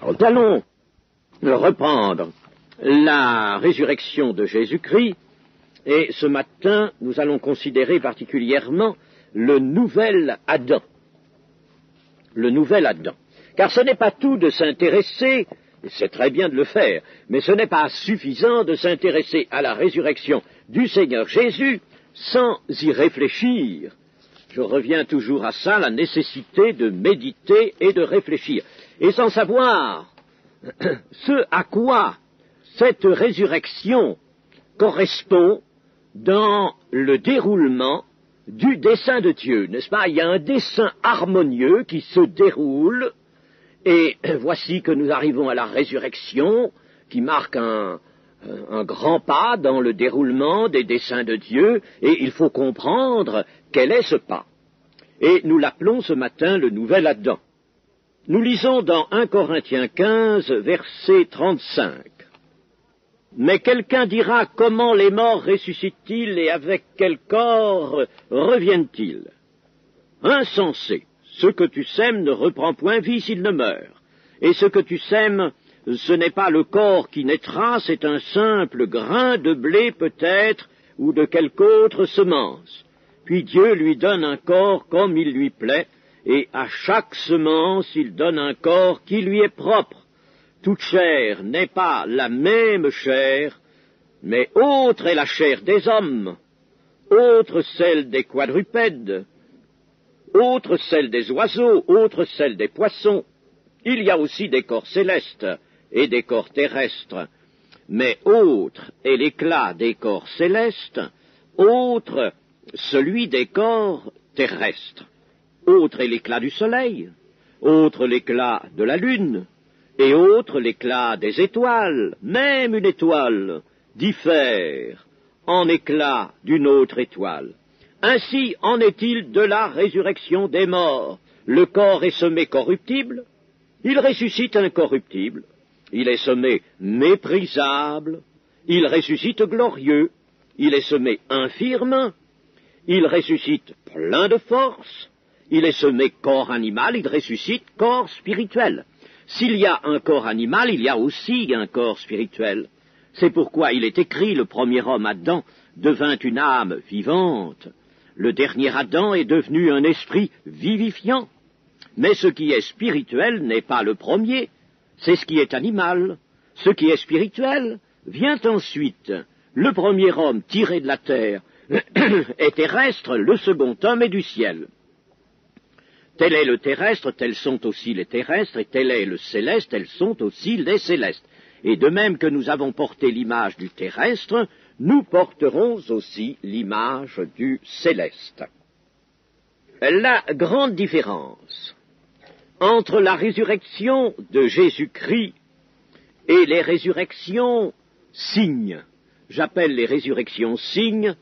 Nous allons reprendre la résurrection de Jésus-Christ et ce matin, nous allons considérer particulièrement le nouvel Adam. Le nouvel Adam. Car ce n'est pas tout de s'intéresser, et c'est très bien de le faire, mais ce n'est pas suffisant de s'intéresser à la résurrection du Seigneur Jésus sans y réfléchir. Je reviens toujours à ça, la nécessité de méditer et de réfléchir. Et sans savoir ce à quoi cette résurrection correspond dans le déroulement du dessein de Dieu, n'est-ce pas? Il y a un dessein harmonieux qui se déroule, et voici que nous arrivons à la résurrection, qui marque un grand pas dans le déroulement des desseins de Dieu, et il faut comprendre quel est ce pas. Et nous l'appelons ce matin le nouvel Adam. Nous lisons dans 1 Corinthiens 15, verset 35. Mais quelqu'un dira, comment les morts ressuscitent-ils et avec quel corps reviennent-ils? Insensé, ce que tu sèmes ne reprend point vie s'il ne meurt. Et ce que tu sèmes, ce n'est pas le corps qui naîtra, c'est un simple grain de blé peut-être, ou de quelque autre semence. Puis Dieu lui donne un corps comme il lui plaît, et à chaque semence il donne un corps qui lui est propre. Toute chair n'est pas la même chair, mais autre est la chair des hommes, autre celle des quadrupèdes, autre celle des oiseaux, autre celle des poissons. Il y a aussi des corps célestes et des corps terrestres, mais autre est l'éclat des corps célestes, autre celui des corps terrestres. Autre est l'éclat du soleil, autre l'éclat de la lune, et autre l'éclat des étoiles. Même une étoile diffère en éclat d'une autre étoile. Ainsi en est-il de la résurrection des morts. Le corps est semé corruptible, il ressuscite incorruptible. Il est semé méprisable, il ressuscite glorieux. Il est semé infirme, il ressuscite plein de force. Il est semé corps animal, il ressuscite corps spirituel. S'il y a un corps animal, il y a aussi un corps spirituel. C'est pourquoi il est écrit, le premier homme, Adam, devint une âme vivante. Le dernier Adam est devenu un esprit vivifiant. Mais ce qui est spirituel n'est pas le premier, c'est ce qui est animal. Ce qui est spirituel vient ensuite. Le premier homme tiré de la terre est terrestre, le second homme est du ciel. Tel est le terrestre, tels sont aussi les terrestres, et tel est le céleste, tels sont aussi les célestes. Et de même que nous avons porté l'image du terrestre, nous porterons aussi l'image du céleste. La grande différence entre la résurrection de Jésus-Christ et les résurrections signes, j'appelle les résurrections signes,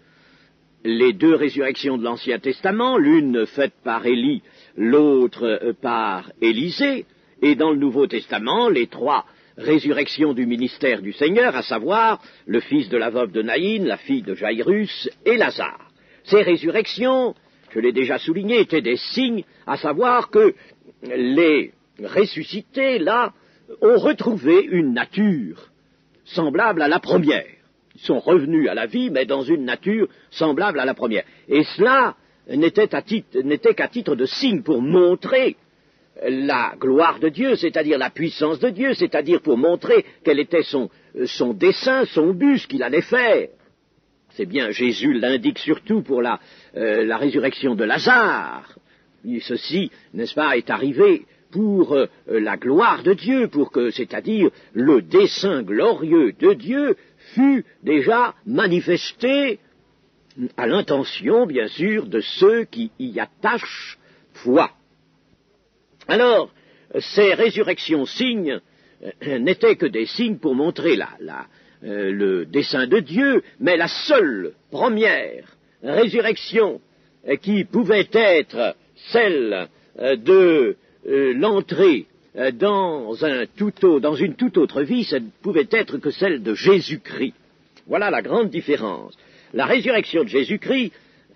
les deux résurrections de l'Ancien Testament, l'une faite par Élie, l'autre par Élisée, et dans le Nouveau Testament, les trois résurrections du ministère du Seigneur, à savoir le fils de la veuve de Naïn, la fille de Jairus et Lazare. Ces résurrections, je l'ai déjà souligné, étaient des signes, à savoir que les ressuscités, là, ont retrouvé une nature semblable à la première. Ils sont revenus à la vie, mais dans une nature semblable à la première. Et cela n'était qu'à titre de signe pour montrer la gloire de Dieu, c'est-à-dire la puissance de Dieu, c'est-à-dire pour montrer quel était son dessein, son but, ce qu'il allait faire. C'est bien, Jésus l'indique surtout pour la résurrection de Lazare. Et ceci, n'est-ce pas, est arrivé pour la gloire de Dieu, c'est-à-dire le dessein glorieux de Dieu fut déjà manifesté à l'intention, bien sûr, de ceux qui y attachent foi. Alors, ces résurrections signes n'étaient que des signes pour montrer le dessein de Dieu, mais la seule première résurrection qui pouvait être celle de l'entrée dans une toute autre vie, ça ne pouvait être que celle de Jésus-Christ. Voilà la grande différence. La résurrection de Jésus-Christ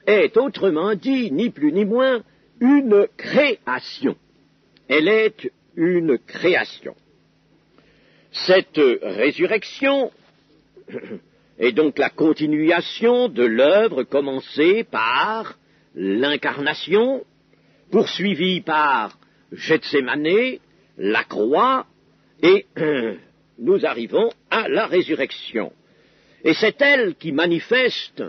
est, autrement dit, ni plus ni moins, une création. Elle est une création. Cette résurrection est donc la continuation de l'œuvre commencée par l'incarnation, poursuivie par Gethsémanée, la croix, et nous arrivons à la résurrection. Et c'est elle qui manifeste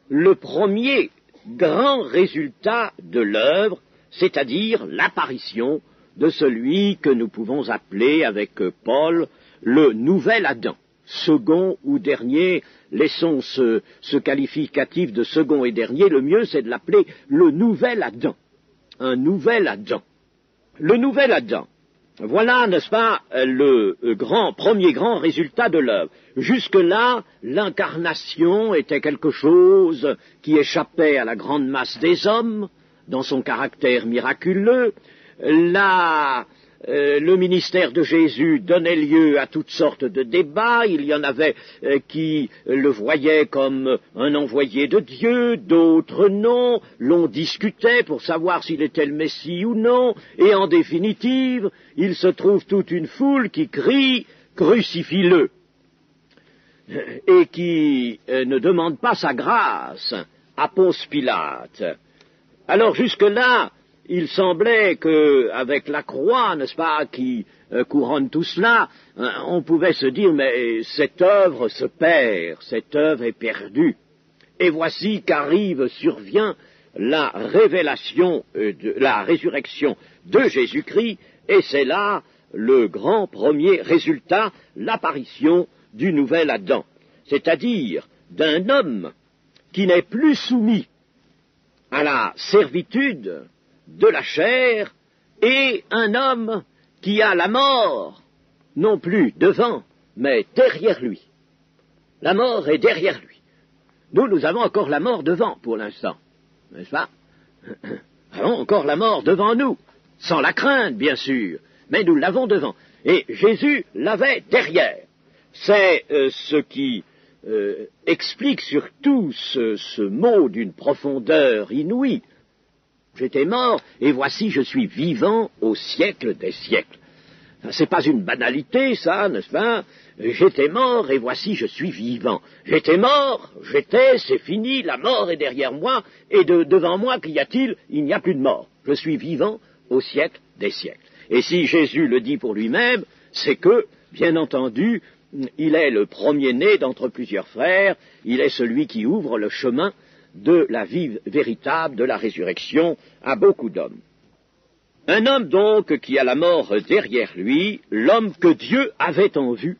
le premier grand résultat de l'œuvre, c'est-à-dire l'apparition de celui que nous pouvons appeler avec Paul le nouvel Adam. Second ou dernier, laissons ce qualificatif de second et dernier, le mieux c'est de l'appeler le nouvel Adam. Un nouvel Adam. Le nouvel Adam. Voilà, n'est-ce pas, le premier grand résultat de l'œuvre. Jusque-là, l'incarnation était quelque chose qui échappait à la grande masse des hommes, dans son caractère miraculeux. Le ministère de Jésus donnait lieu à toutes sortes de débats. Il y en avait qui le voyaient comme un envoyé de Dieu, d'autres non. L'on discutait pour savoir s'il était le Messie ou non. Et en définitive, il se trouve toute une foule qui crie « Crucifie-le » et qui ne demande pas sa grâce à Ponce Pilate. Alors jusque-là, il semblait qu'avec la croix, n'est-ce pas, qui couronne tout cela, on pouvait se dire, mais cette œuvre se perd, cette œuvre est perdue. Et voici survient la révélation, la résurrection de Jésus-Christ, et c'est là le grand premier résultat, l'apparition du nouvel Adam, c'est-à-dire d'un homme qui n'est plus soumis à la servitude de la chair, et un homme qui a la mort, non plus devant, mais derrière lui. La mort est derrière lui. Nous avons encore la mort devant, pour l'instant, n'est-ce pas? Nous avons encore la mort devant nous, sans la crainte, bien sûr, mais nous l'avons devant. Et Jésus l'avait derrière. C'est ce qui explique surtout ce mot d'une profondeur inouïe. J'étais mort, et voici je suis vivant au siècle des siècles. C'est pas une banalité, ça, n'est-ce pas? J'étais mort, et voici je suis vivant. J'étais mort, c'est fini, la mort est derrière moi, et devant moi, qu'y a-t-il? Il n'y a plus de mort. Je suis vivant au siècle des siècles. Et si Jésus le dit pour lui-même, c'est que, bien entendu, il est le premier-né d'entre plusieurs frères, il est celui qui ouvre le chemin de la vie véritable, de la résurrection, à beaucoup d'hommes. Un homme donc qui a la mort derrière lui, l'homme que Dieu avait en vue.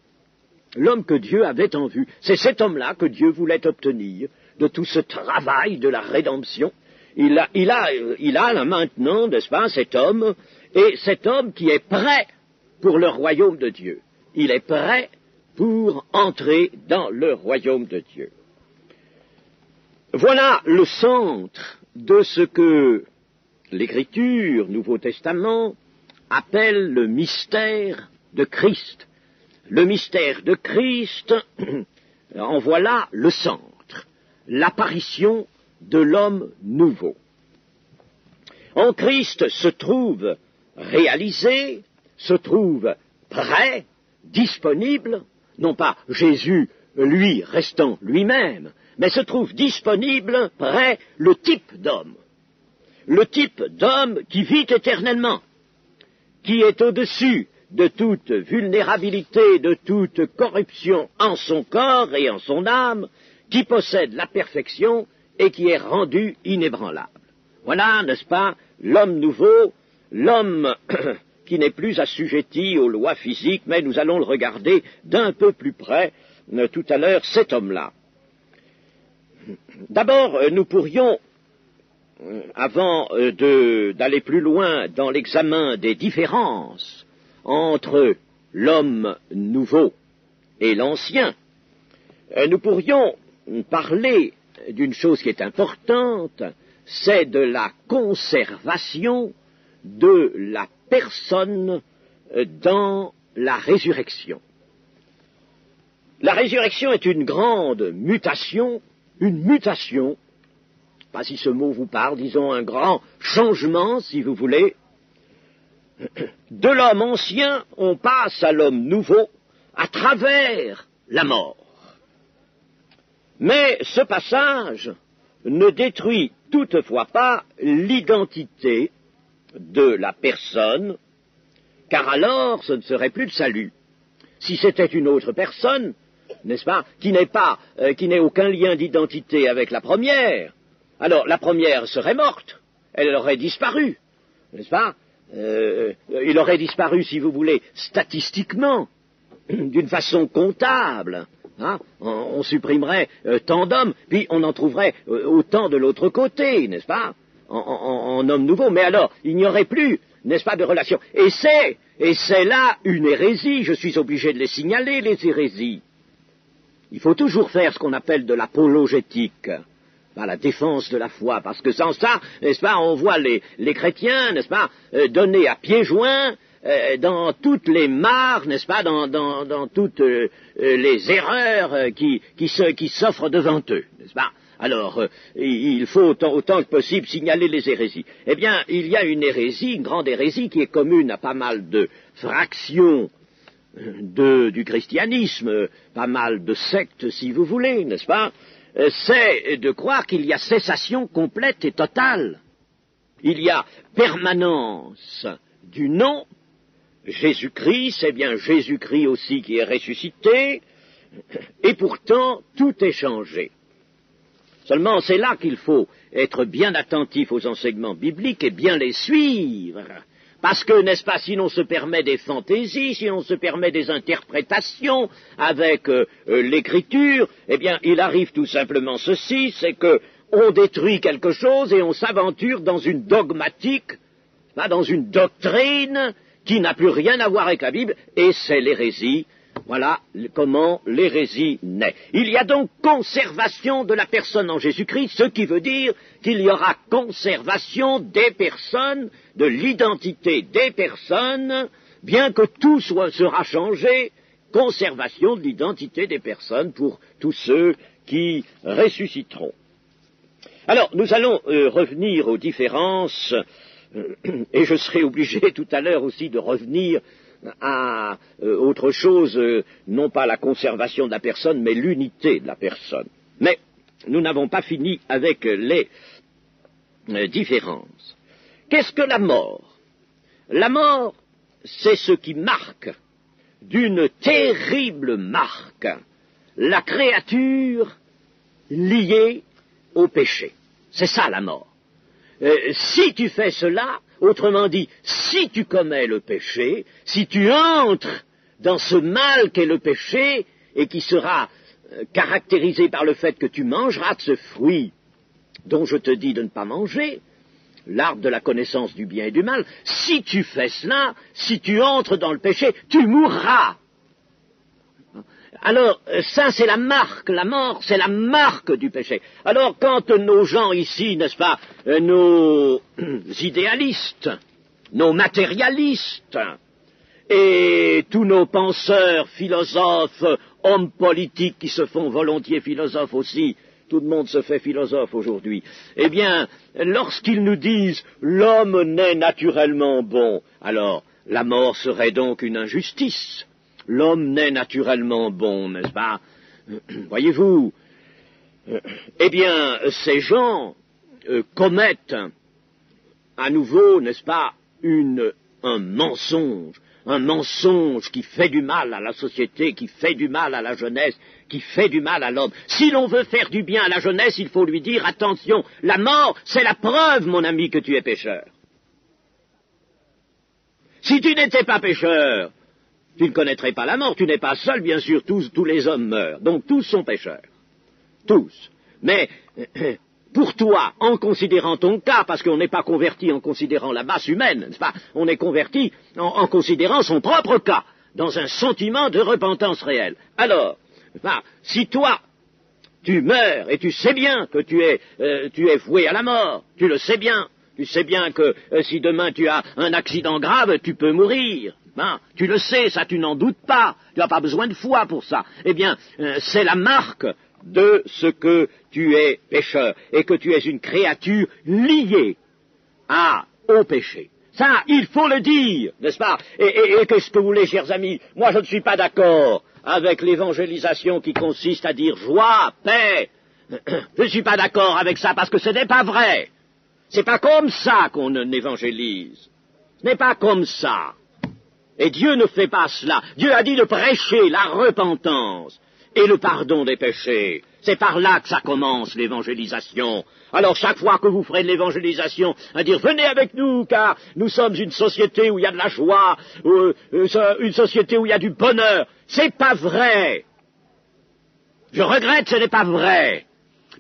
L'homme que Dieu avait en vue. C'est cet homme-là que Dieu voulait obtenir de tout ce travail de la rédemption. Il a là maintenant, n'est-ce pas, cet homme, et cet homme qui est prêt pour le royaume de Dieu. Il est prêt pour entrer dans le royaume de Dieu. Voilà le centre de ce que l'Écriture, Nouveau Testament, appelle le mystère de Christ. Le mystère de Christ, en voilà le centre, l'apparition de l'homme nouveau. En Christ se trouve réalisé, se trouve prêt, disponible, non pas Jésus, lui, restant lui-même, mais se trouve disponible, prêt, le type d'homme. Le type d'homme qui vit éternellement, qui est au-dessus de toute vulnérabilité, de toute corruption en son corps et en son âme, qui possède la perfection et qui est rendu inébranlable. Voilà, n'est-ce pas, l'homme nouveau, l'homme qui n'est plus assujetti aux lois physiques, mais nous allons le regarder d'un peu plus près tout à l'heure, cet homme-là. D'abord, nous pourrions, avant d'aller plus loin dans l'examen des différences entre l'homme nouveau et l'ancien, nous pourrions parler d'une chose qui est importante, c'est de la conservation de la personne dans la résurrection. La résurrection est une grande mutation, pas si ce mot vous parle, disons un grand changement, si vous voulez. De l'homme ancien, on passe à l'homme nouveau, à travers la mort. Mais ce passage ne détruit toutefois pas l'identité de la personne, car alors ce ne serait plus le salut. Si c'était une autre personne, n'est-ce pas, qui n'ait aucun lien d'identité avec la première, alors la première serait morte, elle aurait disparu, n'est-ce pas? Il aurait disparu, si vous voulez, statistiquement, d'une façon comptable. Hein, on supprimerait tant d'hommes, puis on en trouverait autant de l'autre côté, n'est-ce pas, en hommes nouveaux. Mais alors, il n'y aurait plus, n'est-ce pas, de relation. Et c'est là une hérésie, je suis obligé de les signaler, les hérésies. Il faut toujours faire ce qu'on appelle de l'apologétique, la défense de la foi, parce que sans ça, n'est-ce pas, on voit les chrétiens, n'est-ce pas, donner à pieds joints dans toutes les mares, n'est-ce pas, dans toutes les erreurs qui s'offrent devant eux, n'est-ce pas. Alors, il faut autant que possible signaler les hérésies. Eh bien, il y a une hérésie, une grande hérésie, qui est commune à pas mal de fractions du christianisme, pas mal de sectes, si vous voulez, n'est-ce pas, c'est de croire qu'il y a cessation complète et totale. Il y a permanence du nom, Jésus-Christ, c'est bien Jésus-Christ aussi qui est ressuscité, et pourtant tout est changé. Seulement c'est là qu'il faut être bien attentif aux enseignements bibliques et bien les suivre. Parce que, n'est-ce pas, si l'on se permet des fantaisies, si l'on se permet des interprétations avec l'écriture, eh bien, il arrive tout simplement ceci, c'est que on détruit quelque chose et on s'aventure dans une dogmatique, dans une doctrine qui n'a plus rien à voir avec la Bible, et c'est l'hérésie. Voilà comment l'hérésie naît. Il y a donc conservation de la personne en Jésus-Christ, ce qui veut dire qu'il y aura conservation des personnes, de l'identité des personnes, bien que tout sera changé, conservation de l'identité des personnes pour tous ceux qui ressusciteront. Alors, nous allons revenir aux différences, et je serai obligé tout à l'heure aussi de revenir à autre chose, non pas la conservation de la personne, mais l'unité de la personne. Mais nous n'avons pas fini avec les différences. Qu'est-ce que la mort? La mort, c'est ce qui marque, d'une terrible marque, la créature liée au péché. C'est ça la mort. Si tu fais cela, autrement dit, si tu commets le péché, si tu entres dans ce mal qu'est le péché, et qui sera caractérisé par le fait que tu mangeras de ce fruit dont je te dis de ne pas manger, l'arbre de la connaissance du bien et du mal, si tu fais cela, si tu entres dans le péché, tu mourras. Alors, ça c'est la marque, la mort c'est la marque du péché. Alors quand nos gens ici, n'est-ce pas, nos idéalistes, nos matérialistes, et tous nos penseurs, philosophes, hommes politiques qui se font volontiers philosophes aussi, tout le monde se fait philosophe aujourd'hui, eh bien, lorsqu'ils nous disent « l'homme naît naturellement bon », alors la mort serait donc une injustice. L'homme naît naturellement bon, n'est-ce pas? Voyez-vous, eh bien, ces gens commettent à nouveau, n'est-ce pas, un mensonge qui fait du mal à la société, qui fait du mal à la jeunesse, qui fait du mal à l'homme. Si l'on veut faire du bien à la jeunesse, il faut lui dire, attention, la mort, c'est la preuve, mon ami, que tu es pécheur. Si tu n'étais pas pécheur, tu ne connaîtrais pas la mort, tu n'es pas seul, bien sûr, tous les hommes meurent, donc tous sont pécheurs, tous. Mais pour toi, en considérant ton cas, parce qu'on n'est pas converti en considérant la masse humaine, n'est-ce pas? On est converti en considérant son propre cas, dans un sentiment de repentance réelle. Alors, si toi, tu meurs et tu sais bien que tu es voué à la mort, tu le sais bien, tu sais bien que si demain tu as un accident grave, tu peux mourir. Tu le sais, ça tu n'en doutes pas, tu n'as pas besoin de foi pour ça. Eh bien, c'est la marque de ce que tu es pécheur, et que tu es une créature liée au péché. Ça, il faut le dire, n'est-ce pas? Et qu'est-ce que vous voulez, chers amis? Moi, je ne suis pas d'accord avec l'évangélisation qui consiste à dire joie, paix. Je ne suis pas d'accord avec ça parce que ce n'est pas vrai. C'est pas comme ça qu'on évangélise. Ce n'est pas comme ça. Et Dieu ne fait pas cela. Dieu a dit de prêcher la repentance et le pardon des péchés. C'est par là que ça commence, l'évangélisation. Alors chaque fois que vous ferez de l'évangélisation, à dire venez avec nous, car nous sommes une société où il y a de la joie, une société où il y a du bonheur. C'est pas vrai. Je regrette, ce n'est pas vrai.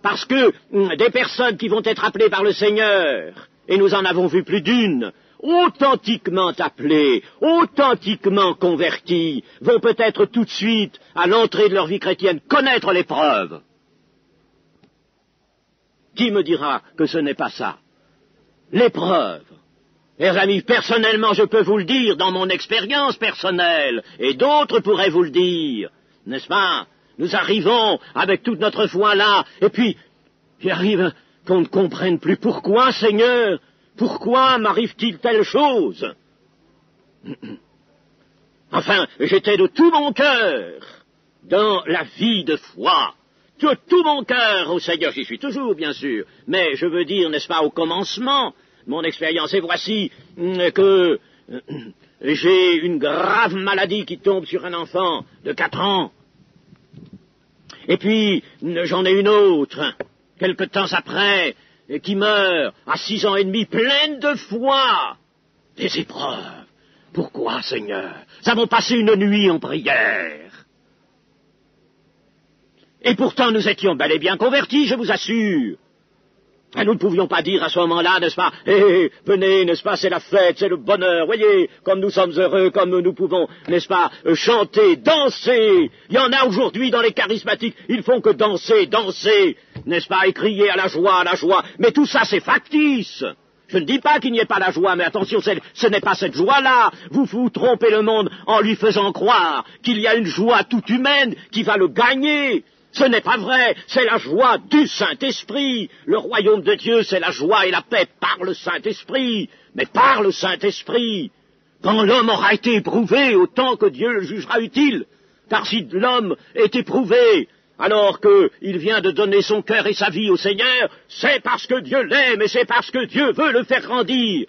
Parce que des personnes qui vont être appelées par le Seigneur, et nous en avons vu plus d'une, authentiquement appelées, authentiquement converties, vont peut-être tout de suite, à l'entrée de leur vie chrétienne, connaître l'épreuve. Qui me dira que ce n'est pas ça? L'épreuve. Mes amis, personnellement, je peux vous le dire, dans mon expérience personnelle, et d'autres pourraient vous le dire, n'est-ce pas? Nous arrivons avec toute notre foi là, et puis, il arrive qu'on ne comprenne plus pourquoi, Seigneur, pourquoi m'arrive-t-il telle chose? Enfin, j'étais de tout mon cœur dans la vie de foi, de tout mon cœur au Seigneur, j'y suis toujours, bien sûr, mais je veux dire, n'est-ce pas, au commencement, mon expérience, et voici que j'ai une grave maladie qui tombe sur un enfant de 4 ans, et puis j'en ai une autre, quelque temps après, qui meurt à 6 ans et demi, pleine de foi, des épreuves. Pourquoi, Seigneur? Nous avons passé une nuit en prière. Et pourtant nous étions bel et bien convertis, je vous assure. Et nous ne pouvions pas dire à ce moment-là, n'est-ce pas, venez, n'est-ce pas, c'est la fête, c'est le bonheur, voyez, comme nous sommes heureux, comme nous pouvons, n'est-ce pas, chanter, danser. Il y en a aujourd'hui dans les charismatiques, ils font que danser, danser, n'est-ce pas, et crier à la joie, mais tout ça c'est factice. Je ne dis pas qu'il n'y ait pas la joie, mais attention, ce n'est pas cette joie-là. Vous trompez le monde en lui faisant croire qu'il y a une joie toute humaine qui va le gagner. Ce n'est pas vrai, c'est la joie du Saint-Esprit. Le royaume de Dieu, c'est la joie et la paix par le Saint-Esprit. Mais par le Saint-Esprit, quand l'homme aura été éprouvé, autant que Dieu le jugera utile. Car si l'homme est éprouvé, alors qu'il vient de donner son cœur et sa vie au Seigneur, c'est parce que Dieu l'aime et c'est parce que Dieu veut le faire grandir.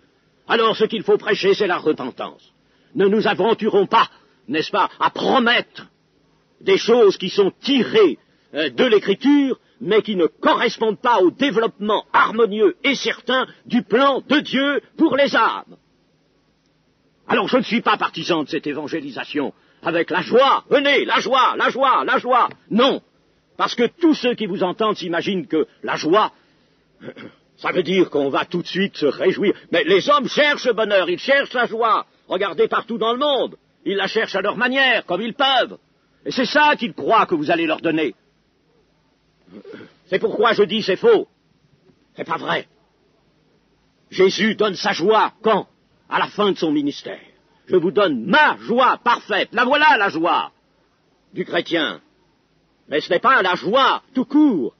Alors ce qu'il faut prêcher, c'est la repentance. Ne nous aventurons pas, n'est-ce pas, à promettre des choses qui sont tirées de l'Écriture, mais qui ne correspondent pas au développement harmonieux et certain du plan de Dieu pour les âmes. Alors je ne suis pas partisan de cette évangélisation avec la joie, venez, la joie, non, parce que tous ceux qui vous entendent s'imaginent que la joie, ça veut dire qu'on va tout de suite se réjouir, mais les hommes cherchent le bonheur, ils cherchent la joie, regardez partout dans le monde, ils la cherchent à leur manière, comme ils peuvent, et c'est ça qu'ils croient que vous allez leur donner. C'est pourquoi je dis c'est faux. C'est pas vrai. Jésus donne sa joie quand? À la fin de son ministère. Je vous donne ma joie parfaite. La voilà la joie du chrétien. Mais ce n'est pas la joie tout court,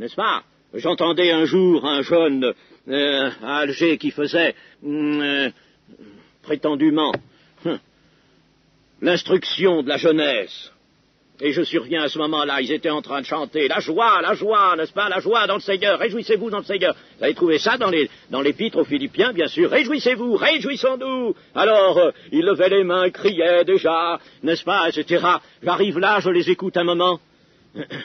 n'est-ce pas? J'entendais un jour un jeune à Alger qui faisait prétendument l'instruction de la jeunesse. Et je surviens à ce moment-là, ils étaient en train de chanter la joie, n'est-ce pas, la joie dans le Seigneur, réjouissez-vous dans le Seigneur. Vous avez trouvé ça dans l'épître aux Philippiens, bien sûr, réjouissez-vous, réjouissons-nous. Alors, ils levaient les mains, criaient déjà, n'est-ce pas, etc. J'arrive là, je les écoute un moment,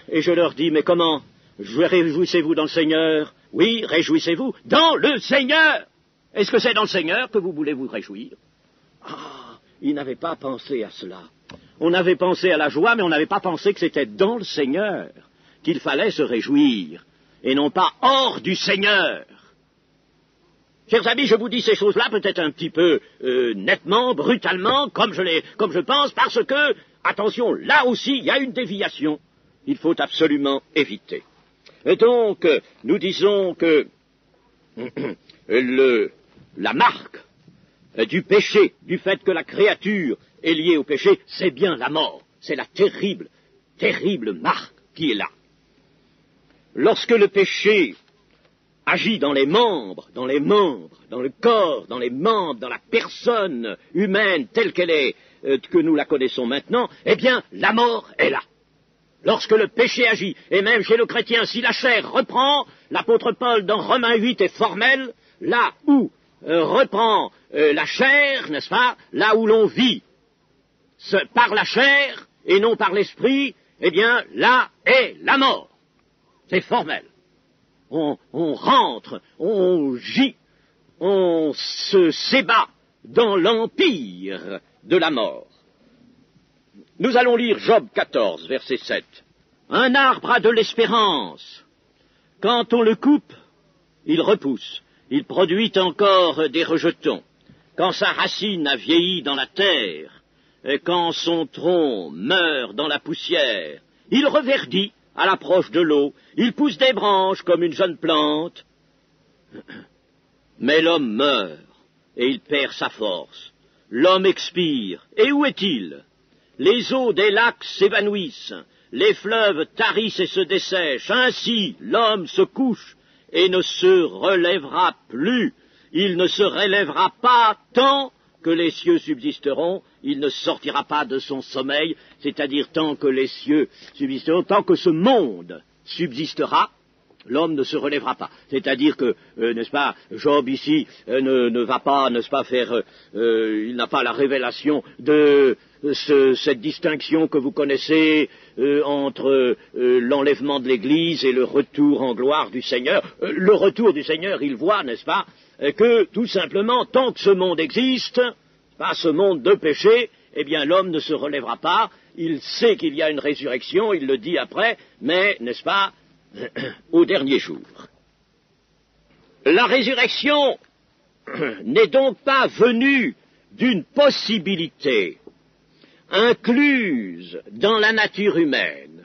et je leur dis, mais comment? Réjouissez-vous dans le Seigneur? Oui, réjouissez-vous dans le Seigneur. Est-ce que c'est dans le Seigneur que vous voulez vous réjouir? Ah, ils n'avaient pas pensé à cela. On avait pensé à la joie, mais on n'avait pas pensé que c'était dans le Seigneur qu'il fallait se réjouir, et non pas hors du Seigneur. Chers amis, je vous dis ces choses-là peut-être un petit peu nettement, brutalement, comme je pense, parce que, attention, là aussi, il y a une déviation. Il faut absolument éviter. Et donc, nous disons que la marque du péché, du fait que la créature est liée au péché, c'est bien la mort. C'est la terrible, terrible marque qui est là. Lorsque le péché agit dans les membres, dans le corps, dans les membres, dans la personne humaine telle qu'elle est que nous la connaissons maintenant, eh bien, la mort est là. Lorsque le péché agit, et même chez le chrétien, si la chair reprend, l'apôtre Paul dans Romains 8 est formel, là où reprend la chair, n'est-ce pas, là où l'on vit par la chair et non par l'esprit, eh bien, là est la mort. C'est formel. On rentre, on gît, on se s'ébat dans l'empire de la mort. Nous allons lire Job 14, verset 7. Un arbre a de l'espérance. Quand on le coupe, il repousse. Il produit encore des rejetons. Quand sa racine a vieilli dans la terre, et quand son tronc meurt dans la poussière, il reverdit à l'approche de l'eau. Il pousse des branches comme une jeune plante. Mais l'homme meurt, et il perd sa force. L'homme expire. Et où est-il ? Les eaux des lacs s'évanouissent, les fleuves tarissent et se dessèchent. Ainsi, l'homme se couche et ne se relèvera plus. Il ne se relèvera pas tant que les cieux subsisteront. Il ne sortira pas de son sommeil, c'est-à-dire tant que les cieux subsisteront, tant que ce monde subsistera. L'homme ne se relèvera pas. C'est-à-dire que, n'est-ce pas, Job ici ne va pas, n'est-ce pas, faire, il n'a pas la révélation de cette distinction que vous connaissez entre l'enlèvement de l'Église et le retour en gloire du Seigneur. Le retour du Seigneur, il voit, n'est-ce pas, que tout simplement, tant que ce monde existe, pas ce monde de péché, eh bien l'homme ne se relèvera pas. Il sait qu'il y a une résurrection, il le dit après, mais, n'est-ce pas, au dernier jour. La résurrection n'est donc pas venue d'une possibilité incluse dans la nature humaine.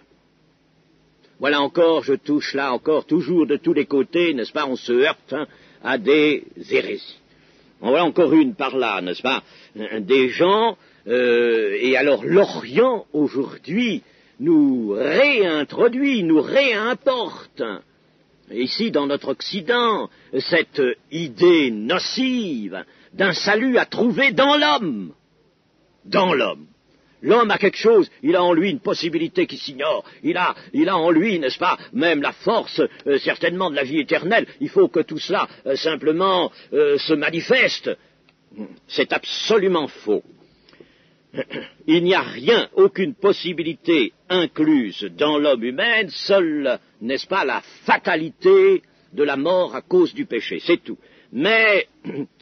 Voilà encore, je touche là encore, toujours de tous les côtés, n'est-ce pas, on se heurte à des hérésies. En voilà encore une par là, n'est-ce pas, des gens, et alors l'Orient aujourd'hui nous réintroduit, nous réimporte, ici dans notre Occident, cette idée nocive d'un salut à trouver dans l'homme. Dans l'homme. L'homme a quelque chose, il a en lui une possibilité qui s'ignore, il a en lui, n'est-ce pas, même la force, certainement, de la vie éternelle. Il faut que tout cela, simplement, se manifeste. C'est absolument faux. Il n'y a rien, aucune possibilité incluse dans l'homme humain, seule, n'est-ce pas, la fatalité de la mort à cause du péché, c'est tout. Mais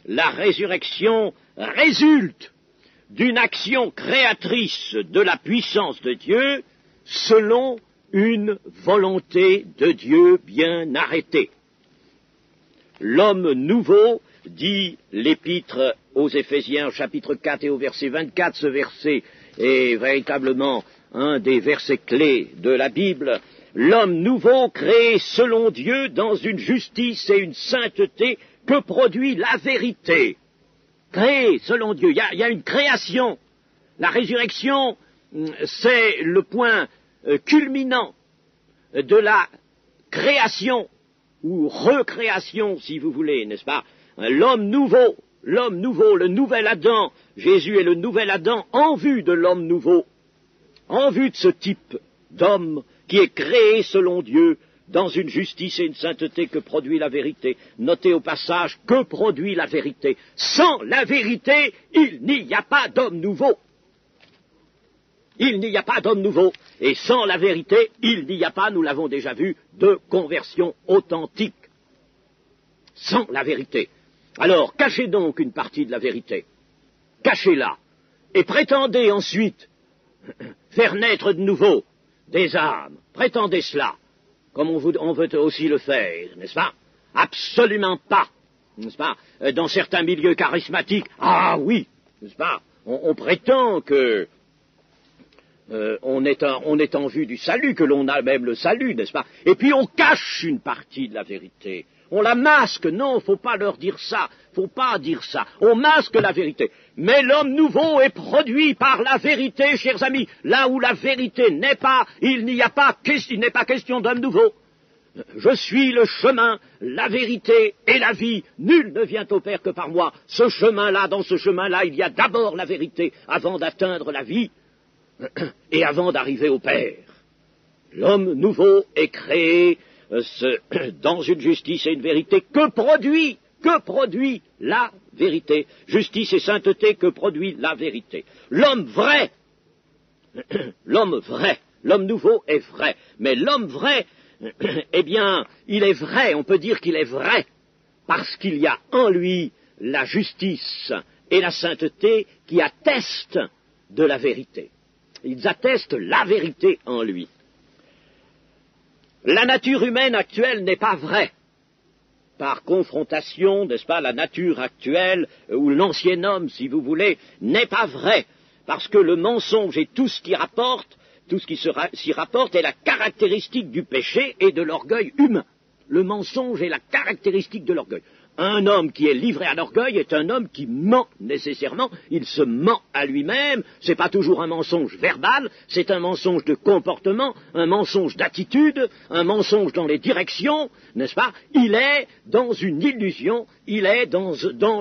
la résurrection résulte d'une action créatrice de la puissance de Dieu selon une volonté de Dieu bien arrêtée. L'homme nouveau, dit l'épître aux Éphésiens, chapitre 4 et au verset 24, ce verset est véritablement un des versets clés de la Bible. L'homme nouveau créé selon Dieu dans une justice et une sainteté que produit la vérité. Créé selon Dieu, il y a une création. La résurrection, c'est le point culminant de la création, ou recréation, si vous voulez, n'est-ce pas? L'homme nouveau, le nouvel Adam. Jésus est le nouvel Adam en vue de l'homme nouveau, en vue de ce type d'homme qui est créé selon Dieu, dans une justice et une sainteté que produit la vérité. Notez au passage que produit la vérité. Sans la vérité, il n'y a pas d'homme nouveau. Il n'y a pas d'homme nouveau. Et sans la vérité, il n'y a pas, nous l'avons déjà vu, de conversion authentique. Sans la vérité. Alors, cachez donc une partie de la vérité. Cachez-la. Et prétendez ensuite faire naître de nouveau des âmes. Prétendez cela. Comme on veut aussi le faire, n'est-ce pas? Absolument pas, n'est-ce pas? Dans certains milieux charismatiques, ah oui, n'est-ce pas? On prétend que on est en vue du salut, que l'on a même le salut, n'est-ce pas? Et puis on cache une partie de la vérité. On la masque, non, faut pas leur dire ça, faut pas dire ça. On masque la vérité. Mais l'homme nouveau est produit par la vérité, chers amis. Là où la vérité n'est pas, il n'est pas question d'homme nouveau. Je suis le chemin, la vérité et la vie. Nul ne vient au Père que par moi. Ce chemin-là, dans ce chemin-là, il y a d'abord la vérité avant d'atteindre la vie et avant d'arriver au Père. L'homme nouveau est créé dans une justice et une vérité que produit la vérité. Justice et sainteté que produit la vérité. L'homme vrai, l'homme nouveau est vrai. Mais l'homme vrai, eh bien, il est vrai, on peut dire qu'il est vrai, parce qu'il y a en lui la justice et la sainteté qui attestent de la vérité. Ils attestent la vérité en lui. La nature humaine actuelle n'est pas vraie. Par confrontation, n'est-ce pas, la nature actuelle, ou l'ancien homme, si vous voulez, n'est pas vrai, parce que le mensonge et tout ce qui s'y rapporte est la caractéristique du péché et de l'orgueil humain. Le mensonge est la caractéristique de l'orgueil. Un homme qui est livré à l'orgueil est un homme qui ment nécessairement, il se ment à lui-même, c'est pas toujours un mensonge verbal, c'est un mensonge de comportement, un mensonge d'attitude, un mensonge dans les directions, n'est-ce pas? Il est dans une illusion, il est dans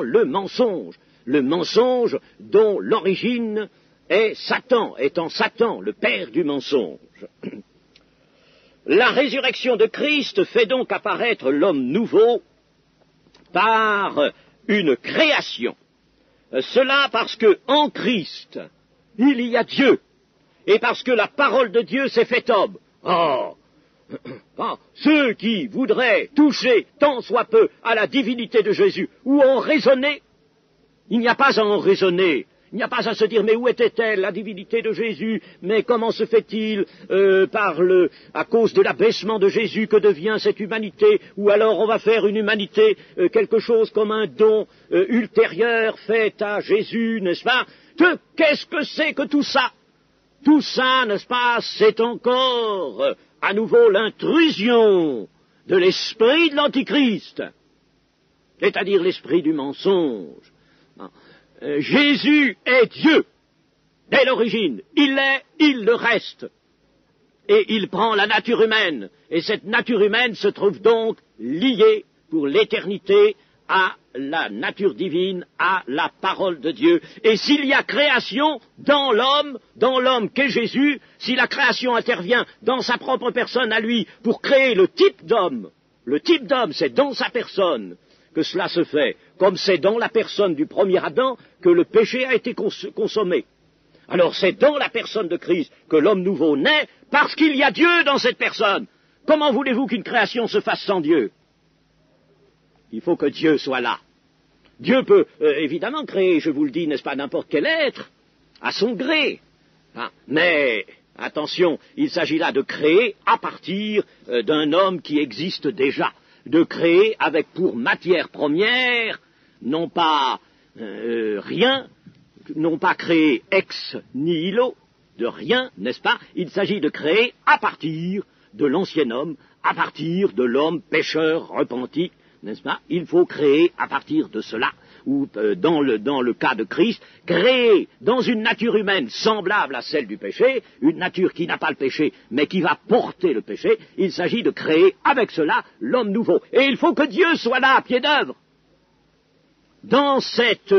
le mensonge dont l'origine est Satan, étant Satan le père du mensonge. La résurrection de Christ fait donc apparaître l'homme nouveau par une création. Cela parce que en Christ, il y a Dieu, et parce que la parole de Dieu s'est faite homme. Ceux qui voudraient toucher tant soit peu à la divinité de Jésus, ou en raisonner, il n'y a pas à en raisonner. Il n'y a pas à se dire, mais où était-elle, la divinité de Jésus? Mais comment se fait-il, à cause de l'abaissement de Jésus, que devient cette humanité? Ou alors on va faire une humanité, quelque chose comme un don ultérieur fait à Jésus, n'est-ce pas? Qu'est-ce que c'est que tout ça? Tout ça, n'est-ce pas, c'est encore à nouveau l'intrusion de l'esprit de l'Antichrist, c'est-à-dire l'esprit du mensonge. Jésus est Dieu, dès l'origine, il est, il le reste, et il prend la nature humaine, et cette nature humaine se trouve donc liée pour l'éternité à la nature divine, à la parole de Dieu. Et s'il y a création dans l'homme qu'est Jésus, si la création intervient dans sa propre personne à lui pour créer le type d'homme c'est dans sa personne que cela se fait, comme c'est dans la personne du premier Adam que le péché a été consommé. Alors c'est dans la personne de Christ que l'homme nouveau naît, parce qu'il y a Dieu dans cette personne. Comment voulez-vous qu'une création se fasse sans Dieu? Il faut que Dieu soit là. Dieu peut évidemment créer, je vous le dis, n'est-ce pas, n'importe quel être, à son gré. Mais, attention, il s'agit là de créer à partir d'un homme qui existe déjà. De créer avec pour matière première, non pas rien, non pas créer ex nihilo, de rien, n'est-ce pas? Il s'agit de créer à partir de l'ancien homme, à partir de l'homme pécheur repenti, n'est-ce pas? Il faut créer à partir de cela, ou dans le cas de Christ, créer dans une nature humaine semblable à celle du péché, une nature qui n'a pas le péché, mais qui va porter le péché, il s'agit de créer avec cela l'homme nouveau. Et il faut que Dieu soit là à pied d'œuvre. Dans cet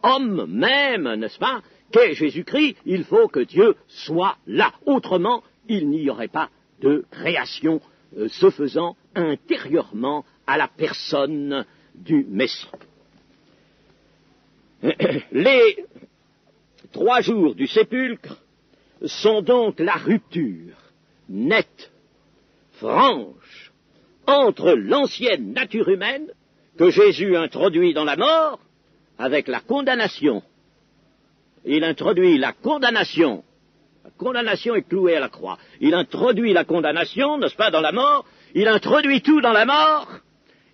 homme même, n'est-ce pas, qu'est Jésus-Christ, il faut que Dieu soit là. Autrement, il n'y aurait pas de création se faisant intérieurement à la personne du Messie. Les 3 jours du sépulcre sont donc la rupture nette, franche, entre l'ancienne nature humaine que Jésus introduit dans la mort avec la condamnation. Il introduit la condamnation. La condamnation est clouée à la croix. Il introduit la condamnation, n'est-ce pas, dans la mort. Il introduit tout dans la mort.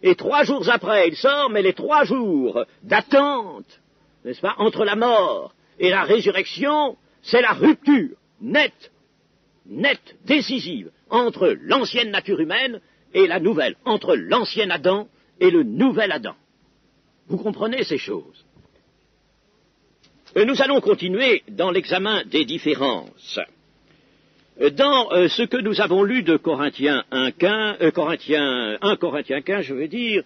Et 3 jours après, il sort, mais les 3 jours d'attente, n'est-ce pas, entre la mort et la résurrection, c'est la rupture nette, décisive, entre l'ancienne nature humaine et la nouvelle, entre l'ancien Adam et le nouvel Adam. Vous comprenez ces choses? Nous allons continuer dans l'examen des différences. Dans ce que nous avons lu de Corinthiens 1, 15, je veux dire,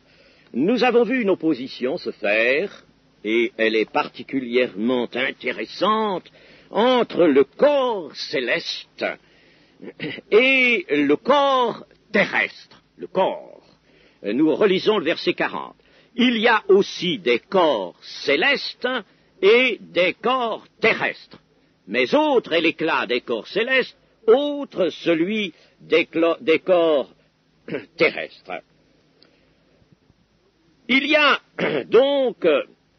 nous avons vu une opposition se faire, et elle est particulièrement intéressante, entre le corps céleste et le corps terrestre. Le corps. Nous relisons le verset 40. Il y a aussi des corps célestes et des corps terrestres. Mais autre est l'éclat des corps célestes, autre celui des corps terrestres. Il y a donc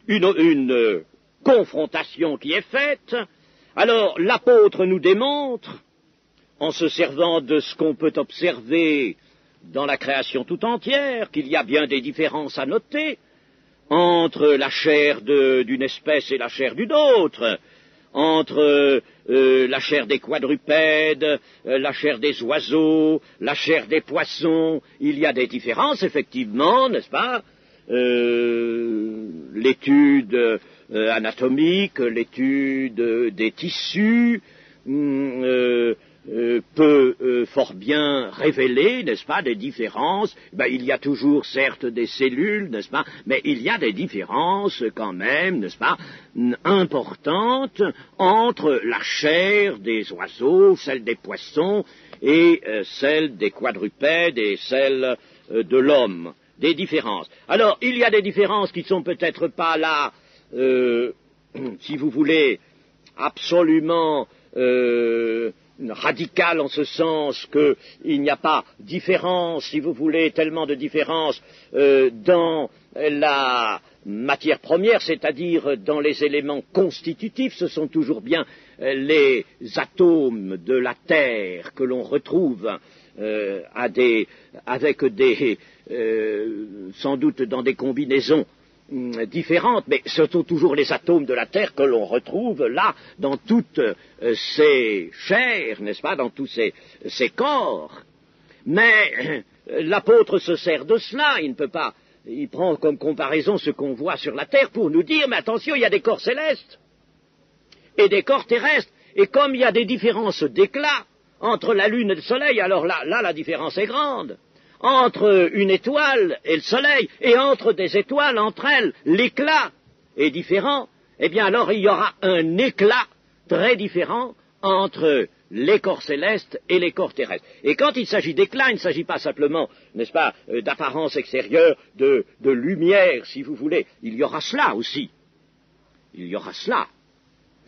une confrontation qui est faite. Alors l'apôtre nous démontre, en se servant de ce qu'on peut observer dans la création tout entière, qu'il y a bien des différences à noter entre la chair d'une espèce et la chair d'une autre, entre la chair des quadrupèdes, la chair des oiseaux, la chair des poissons. Il y a des différences, effectivement, n'est-ce pas? L'étude anatomique, l'étude des tissus peut fort bien révéler, n'est-ce pas, des différences. Il y a toujours certes des cellules, n'est-ce pas, mais il y a des différences quand même, n'est-ce pas, importantes entre la chair des oiseaux, celle des poissons, et celle des quadrupèdes et celle de l'homme. Des différences. Alors, il y a des différences qui ne sont peut-être pas là, si vous voulez, absolument radicales en ce sens qu'il n'y a pas différence, si vous voulez, tellement de différence dans la matière première, c'est-à-dire dans les éléments constitutifs. Ce sont toujours bien les atomes de la Terre que l'on retrouve avec des sans doute dans des combinaisons différentes, mais ce sont toujours les atomes de la Terre que l'on retrouve là, dans toutes ces chairs, n'est-ce pas, dans tous ces corps. Mais l'apôtre se sert de cela, il ne peut pas, il prend comme comparaison ce qu'on voit sur la Terre pour nous dire, mais attention, il y a des corps célestes et des corps terrestres, et comme il y a des différences d'éclat entre la Lune et le Soleil, alors là, la différence est grande. Entre une étoile et le Soleil, et entre des étoiles, entre elles, l'éclat est différent, eh bien alors il y aura un éclat très différent entre les corps célestes et les corps terrestres. Et quand il s'agit d'éclat, il ne s'agit pas simplement, n'est-ce pas, d'apparence extérieure, de lumière, si vous voulez. Il y aura cela aussi. Il y aura cela.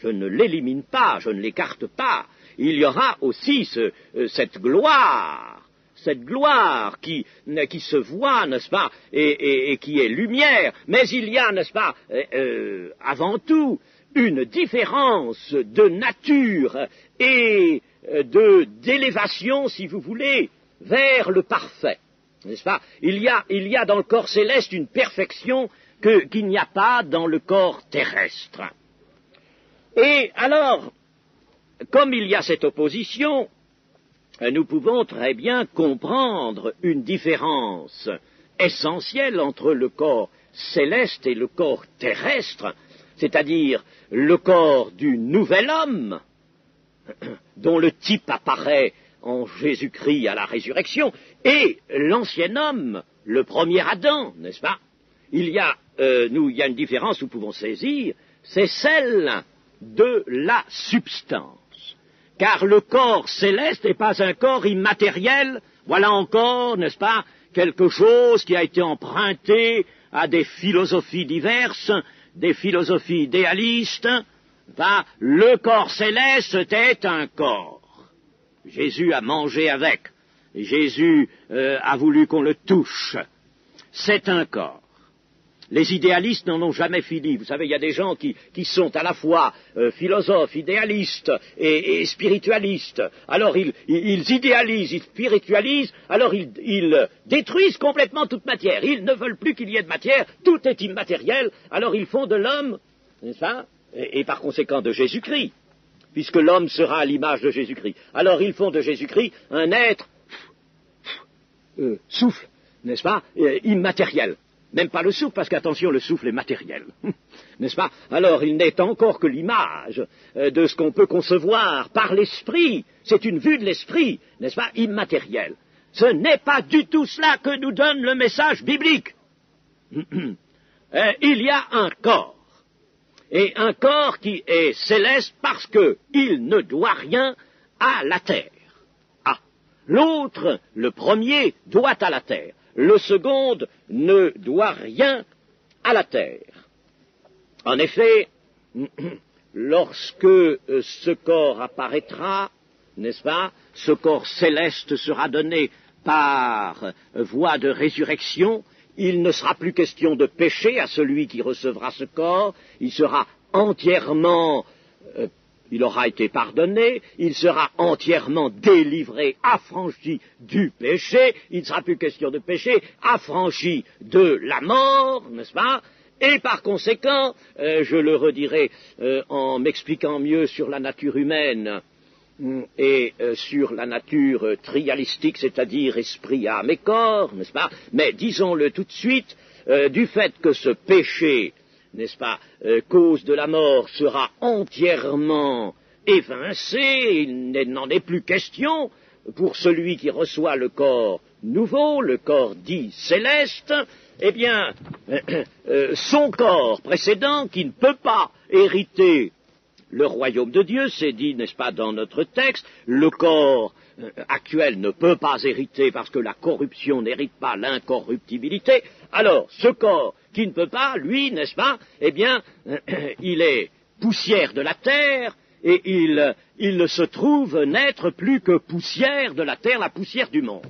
Je ne l'élimine pas, je ne l'écarte pas. Il y aura aussi cette gloire qui se voit, n'est-ce pas, et qui est lumière, mais il y a, n'est-ce pas, avant tout, une différence de nature et d'élévation, si vous voulez, vers le parfait, n'est-ce pas? Il y a dans le corps céleste une perfection qu'il n'y a pas dans le corps terrestre. Et alors, comme il y a cette opposition, nous pouvons très bien comprendre une différence essentielle entre le corps céleste et le corps terrestre, c'est-à-dire le corps du nouvel homme, dont le type apparaît en Jésus-Christ à la résurrection, et l'ancien homme, le premier Adam, n'est-ce pas? Il y a une différence que nous pouvons saisir, c'est celle de la substance. Car le corps céleste n'est pas un corps immatériel, voilà encore, n'est-ce pas, quelque chose qui a été emprunté à des philosophies diverses, des philosophies idéalistes. Le corps céleste est un corps. Jésus a mangé avec, Jésus a voulu qu'on le touche. C'est un corps. Les idéalistes n'en ont jamais fini. Vous savez, il y a des gens qui sont à la fois philosophes, idéalistes et spiritualistes. Alors ils idéalisent, ils spiritualisent, alors ils détruisent complètement toute matière. Ils ne veulent plus qu'il y ait de matière, tout est immatériel, alors ils font de l'homme, n'est-ce pas, et par conséquent de Jésus-Christ, puisque l'homme sera à l'image de Jésus-Christ. Alors ils font de Jésus-Christ un être souffle, n'est-ce pas, immatériel. Même pas le souffle, parce qu'attention, le souffle est matériel. N'est-ce pas? Alors, il n'est encore que l'image de ce qu'on peut concevoir par l'esprit. C'est une vue de l'esprit, n'est-ce pas, immatérielle. Ce n'est pas du tout cela que nous donne le message biblique. Il y a un corps, et un corps qui est céleste parce qu'il ne doit rien à la terre. Ah, l'autre, le premier, doit à la terre. Le second ne doit rien à la terre. En effet, lorsque ce corps apparaîtra, n'est-ce pas, ce corps céleste sera donné par voie de résurrection, il ne sera plus question de péché à celui qui recevra ce corps, il sera entièrement, il aura été pardonné, il sera entièrement délivré, affranchi du péché, il ne sera plus question de péché, affranchi de la mort, n'est-ce pas? Et par conséquent, je le redirai en m'expliquant mieux sur la nature humaine et sur la nature trialistique, c'est-à-dire esprit, âme et corps, n'est-ce pas? Mais disons-le tout de suite, du fait que ce péché, n'est-ce pas, cause de la mort, sera entièrement évincé, il n'en est plus question pour celui qui reçoit le corps nouveau, le corps dit céleste, eh bien, son corps précédent, qui ne peut pas hériter le royaume de Dieu, c'est dit, n'est-ce pas, dans notre texte, le corps actuel ne peut pas hériter parce que la corruption n'hérite pas l'incorruptibilité, alors ce corps qui ne peut pas, lui, n'est-ce pas, eh bien, il est poussière de la terre et il ne se trouve n'être plus que poussière de la terre, la poussière du monde.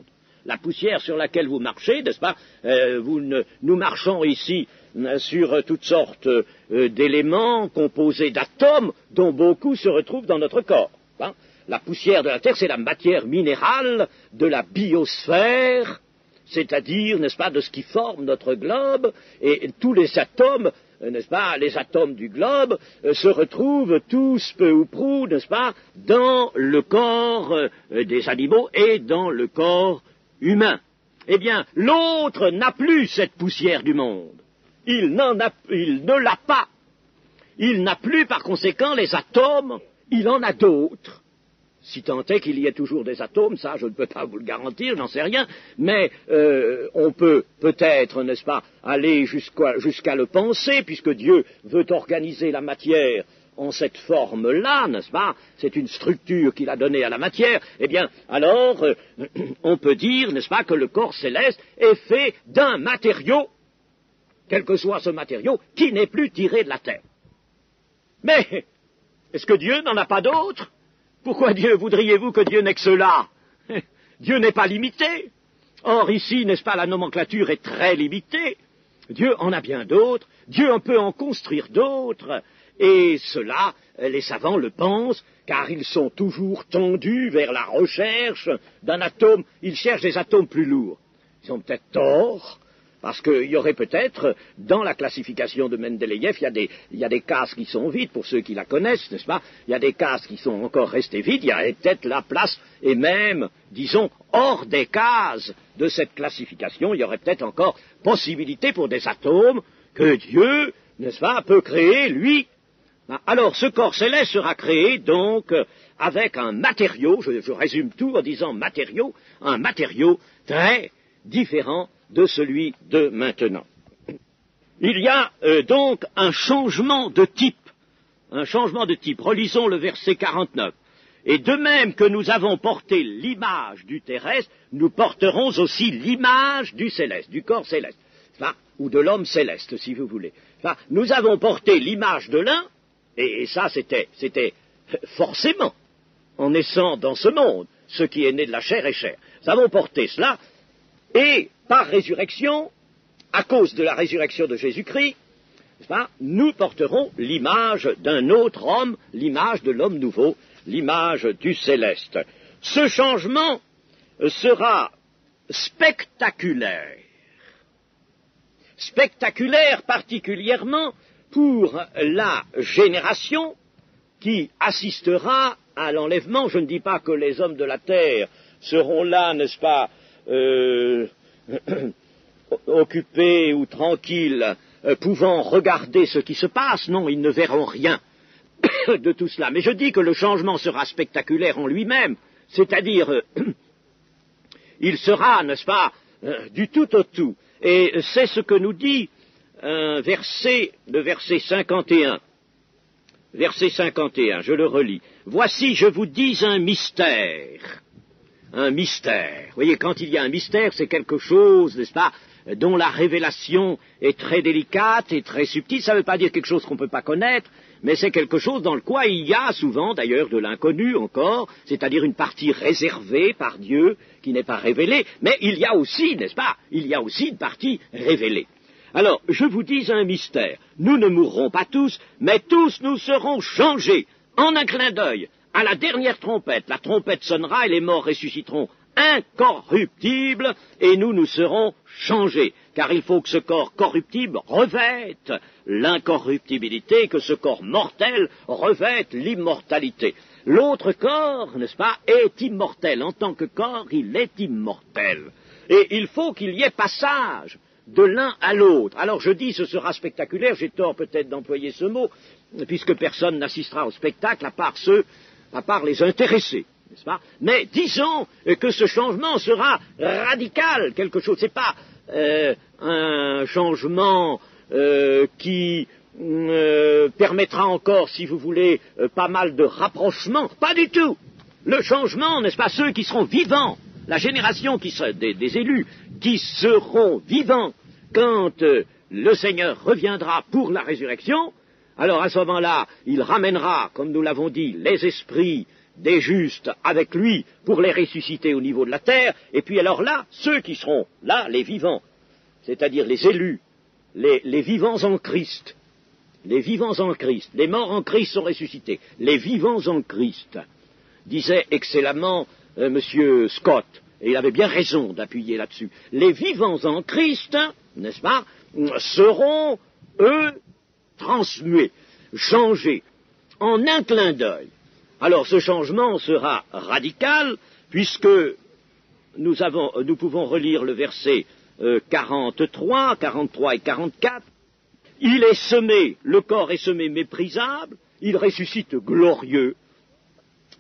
La poussière sur laquelle vous marchez, n'est-ce pas, nous marchons ici sur toutes sortes d'éléments composés d'atomes dont beaucoup se retrouvent dans notre corps. Hein. La poussière de la Terre, c'est la matière minérale de la biosphère, c'est-à-dire, n'est-ce pas, de ce qui forme notre globe, et tous les atomes, n'est-ce pas, les atomes du globe se retrouvent tous peu ou prou, n'est-ce pas, dans le corps des animaux et dans le corps humain. Eh bien, l'autre n'a plus cette poussière du monde. Il ne l'a pas. Il n'a plus, par conséquent, les atomes, il en a d'autres. Si tant est qu'il y ait toujours des atomes, ça, je ne peux pas vous le garantir, j'en sais rien, mais on peut peut-être, n'est-ce pas, aller jusqu'à le penser, puisque Dieu veut organiser la matière en cette forme-là, n'est-ce pas, c'est une structure qu'il a donnée à la matière, eh bien, alors, on peut dire, n'est-ce pas, que le corps céleste est fait d'un matériau, quel que soit ce matériau, qui n'est plus tiré de la terre. Mais, est-ce que Dieu n'en a pas d'autres? Pourquoi voudriez-vous que Dieu n'ait que cela? Dieu n'est pas limité. Or, ici, n'est-ce pas, la nomenclature est très limitée. Dieu en a bien d'autres, Dieu peut en construire d'autres, et cela, les savants le pensent, car ils sont toujours tendus vers la recherche d'un atome, ils cherchent des atomes plus lourds. Ils ont peut-être tort, parce qu'il y aurait peut-être, dans la classification de Mendeleïev, il y a des cases qui sont vides, pour ceux qui la connaissent, n'est-ce pas? Il y a des cases qui sont encore restées vides, il y a peut-être la place, et même, disons, hors des cases de cette classification, il y aurait peut-être encore possibilité pour des atomes que Dieu, n'est-ce pas, peut créer, lui. Alors, ce corps céleste sera créé, donc, avec un matériau, je résume tout en disant matériau, un matériau très différent de celui de maintenant. Il y a donc un changement de type. Relisons le verset 49. Et de même que nous avons porté l'image du terrestre, nous porterons aussi l'image du céleste, du corps céleste, enfin, ou de l'homme céleste, si vous voulez. Enfin, nous avons porté l'image de l'un, et ça c'était forcément, en naissant dans ce monde, ce qui est né de la chair est chair. Nous avons porté cela, et par résurrection, à cause de la résurrection de Jésus-Christ, nous porterons l'image d'un autre homme, l'image de l'homme nouveau, l'image du céleste. Ce changement sera spectaculaire. Spectaculaire particulièrement pour la génération qui assistera à l'enlèvement. Je ne dis pas que les hommes de la terre seront là, n'est-ce pas, occupés ou tranquilles, pouvant regarder ce qui se passe. Non, ils ne verront rien de tout cela. Mais je dis que le changement sera spectaculaire en lui-même, c'est-à-dire il sera, n'est-ce pas, du tout au tout. Et c'est ce que nous dit le verset 51. Verset 51, je le relis. Voici, je vous dis un mystère. Un mystère. Vous voyez, quand il y a un mystère, c'est quelque chose, n'est-ce pas, dont la révélation est très délicate et très subtile. Ça ne veut pas dire quelque chose qu'on ne peut pas connaître, mais c'est quelque chose dans le quoi il y a souvent, d'ailleurs, de l'inconnu encore, c'est-à-dire une partie réservée par Dieu, qui n'est pas révélée, mais il y a aussi, n'est-ce pas, il y a aussi une partie révélée. Alors, je vous dis un mystère. Nous ne mourrons pas tous, mais tous nous serons changés en un clin d'œil. À la dernière trompette, la trompette sonnera et les morts ressusciteront incorruptibles et nous serons changés. Car il faut que ce corps corruptible revête l'incorruptibilité, que ce corps mortel revête l'immortalité. L'autre corps, n'est-ce pas, est immortel. En tant que corps, il est immortel. Et il faut qu'il y ait passage de l'un à l'autre. Alors je dis, ce sera spectaculaire, j'ai tort peut-être d'employer ce mot, puisque personne n'assistera au spectacle à part les intéressés, n'est-ce pas? Mais disons que ce changement sera radical, quelque chose, c'est pas un changement qui permettra encore, si vous voulez, pas mal de rapprochements, pas du tout. Le changement, n'est-ce pas, ceux qui seront vivants, la génération qui sera des élus, qui seront vivants quand le Seigneur reviendra pour la résurrection, alors à ce moment-là, il ramènera, comme nous l'avons dit, les esprits des justes avec lui pour les ressusciter au niveau de la terre, et puis alors là, ceux qui seront là, les vivants, c'est-à-dire les élus, les vivants en Christ, les morts en Christ sont ressuscités, les vivants en Christ, disait excellemment Monsieur Scott, et il avait bien raison d'appuyer là-dessus. Les vivants en Christ, n'est-ce pas, seront, eux, transmués, changés, en un clin d'œil. Alors ce changement sera radical, puisque nous pouvons relire le verset 43 et 44. Il est semé, le corps est semé méprisable, il ressuscite glorieux.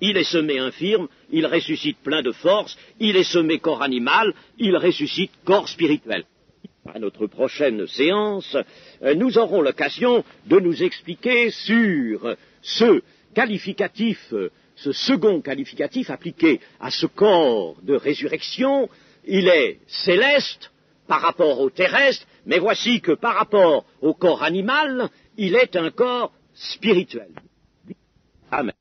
Il est semé infirme, il ressuscite plein de force, il est semé corps animal, il ressuscite corps spirituel. À notre prochaine séance, nous aurons l'occasion de nous expliquer sur ce qualificatif, ce second qualificatif appliqué à ce corps de résurrection. Il est céleste par rapport au terrestre, mais voici que par rapport au corps animal, il est un corps spirituel. Amen.